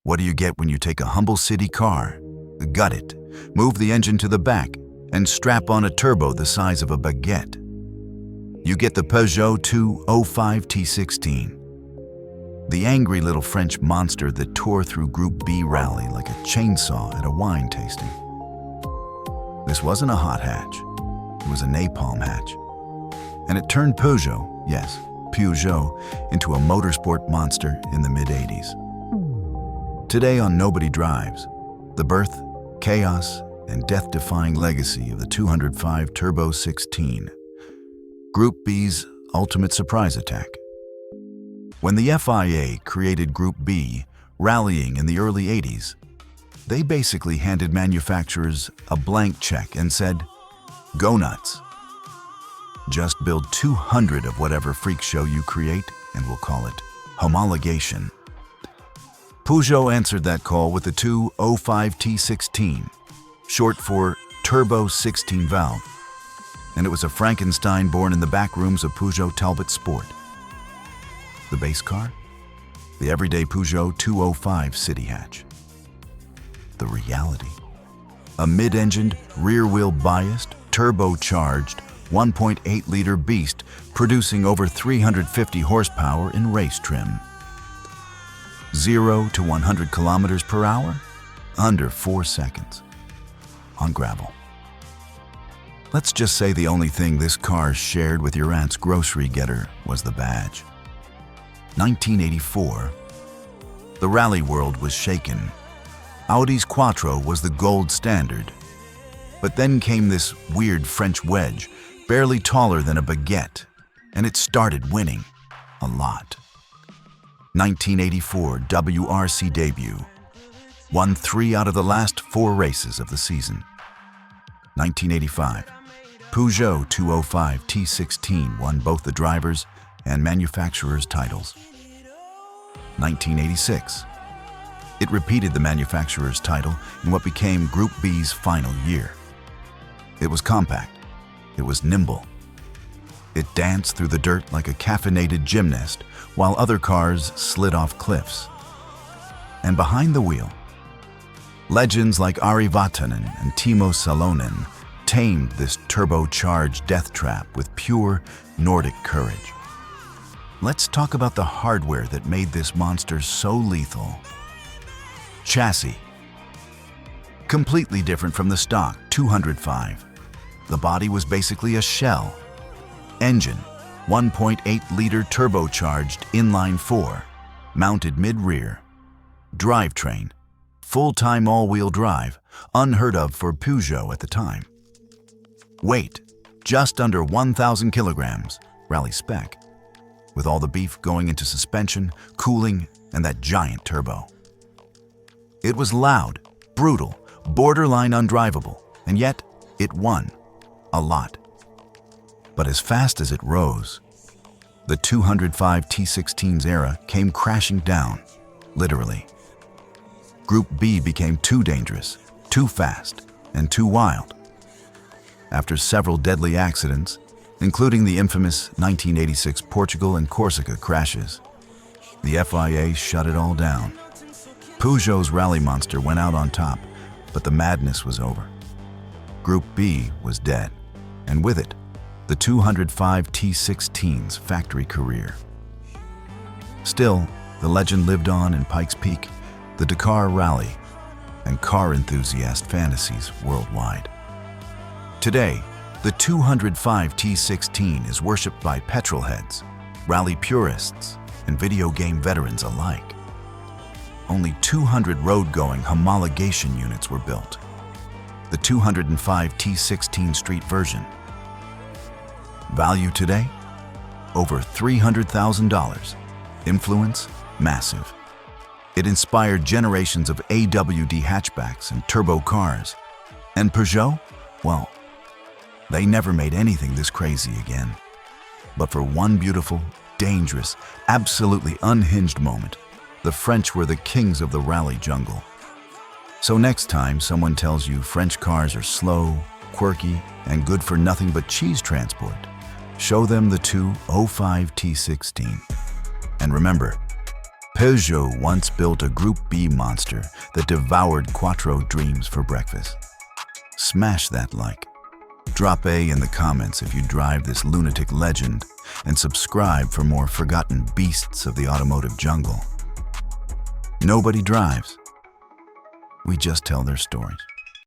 What do you get when you take a humble city car, gut it, move the engine to the back, and strap on a turbo the size of a baguette? You get the Peugeot 205 T16. The angry little French monster that tore through Group B rally like a chainsaw at a wine tasting. This wasn't a hot hatch, it was a napalm hatch. And it turned Peugeot, yes, Peugeot, into a motorsport monster in the mid-'80s. Today on Nobody Drives, the birth, chaos, and death-defying legacy of the 205 Turbo 16, Group B's ultimate surprise attack. When the FIA created Group B, rallying in the early 80s, they basically handed manufacturers a blank check and said, "Go nuts. Just build 200 of whatever freak show you create, and we'll call it homologation." Peugeot answered that call with the 205 T16, short for Turbo 16 Valve, and it was a Frankenstein born in the back rooms of Peugeot Talbot Sport. The base car? The everyday Peugeot 205 City Hatch. The reality? A mid-engined, rear-wheel biased, turbocharged, 1.8-liter beast producing over 350 horsepower in race trim. 0 to 100 kilometers per hour? Under 4 seconds. On gravel. Let's just say the only thing this car shared with your aunt's grocery getter was the badge. 1984. The rally world was shaken. Audi's Quattro was the gold standard. But then came this weird French wedge, barely taller than a baguette, and it started winning. A lot. 1984 WRC debut. Won 3 out of the last 4 races of the season. 1985. Peugeot 205 T16 won both the drivers' and manufacturers' titles. 1986. It repeated the manufacturer's title in what became Group B's final year. It was compact. It was nimble. It danced through the dirt like a caffeinated gymnast while other cars slid off cliffs. And behind the wheel, legends like Ari Vatanen and Timo Salonen tamed this turbocharged death trap with pure Nordic courage. Let's talk about the hardware that made this monster so lethal. Chassis. Completely different from the stock 205. The body was basically a shell. Engine, 1.8-liter turbocharged inline 4, mounted mid-rear. Drivetrain, full-time all-wheel drive, unheard of for Peugeot at the time. Weight, just under 1,000 kilograms, rally spec, with all the beef going into suspension, cooling, and that giant turbo. It was loud, brutal, borderline undrivable, and yet it won. A lot. But as fast as it rose, the 205 T16's era came crashing down, literally. Group B became too dangerous, too fast, and too wild. After several deadly accidents, including the infamous 1986 Portugal and Corsica crashes, the FIA shut it all down. Peugeot's rally monster went out on top, but the madness was over. Group B was dead, and with it, the 205 T16's factory career. Still, the legend lived on in Pikes Peak, the Dakar Rally, and car enthusiast fantasies worldwide. Today, the 205 T16 is worshipped by petrolheads, rally purists, and video game veterans alike. Only 200 road-going homologation units were built. The 205 T16 street version. Value today? Over $300,000. Influence? Massive. It inspired generations of AWD hatchbacks and turbo cars. And Peugeot? Well, they never made anything this crazy again. But for one beautiful, dangerous, absolutely unhinged moment, the French were the kings of the rally jungle. So next time someone tells you French cars are slow, quirky, and good for nothing but cheese transport, show them the 205 T16. And remember, Peugeot once built a Group B monster that devoured Quattro dreams for breakfast. Smash that like. Drop A in the comments if you drive this lunatic legend, and subscribe for more forgotten beasts of the automotive jungle. Nobody drives. We just tell their stories.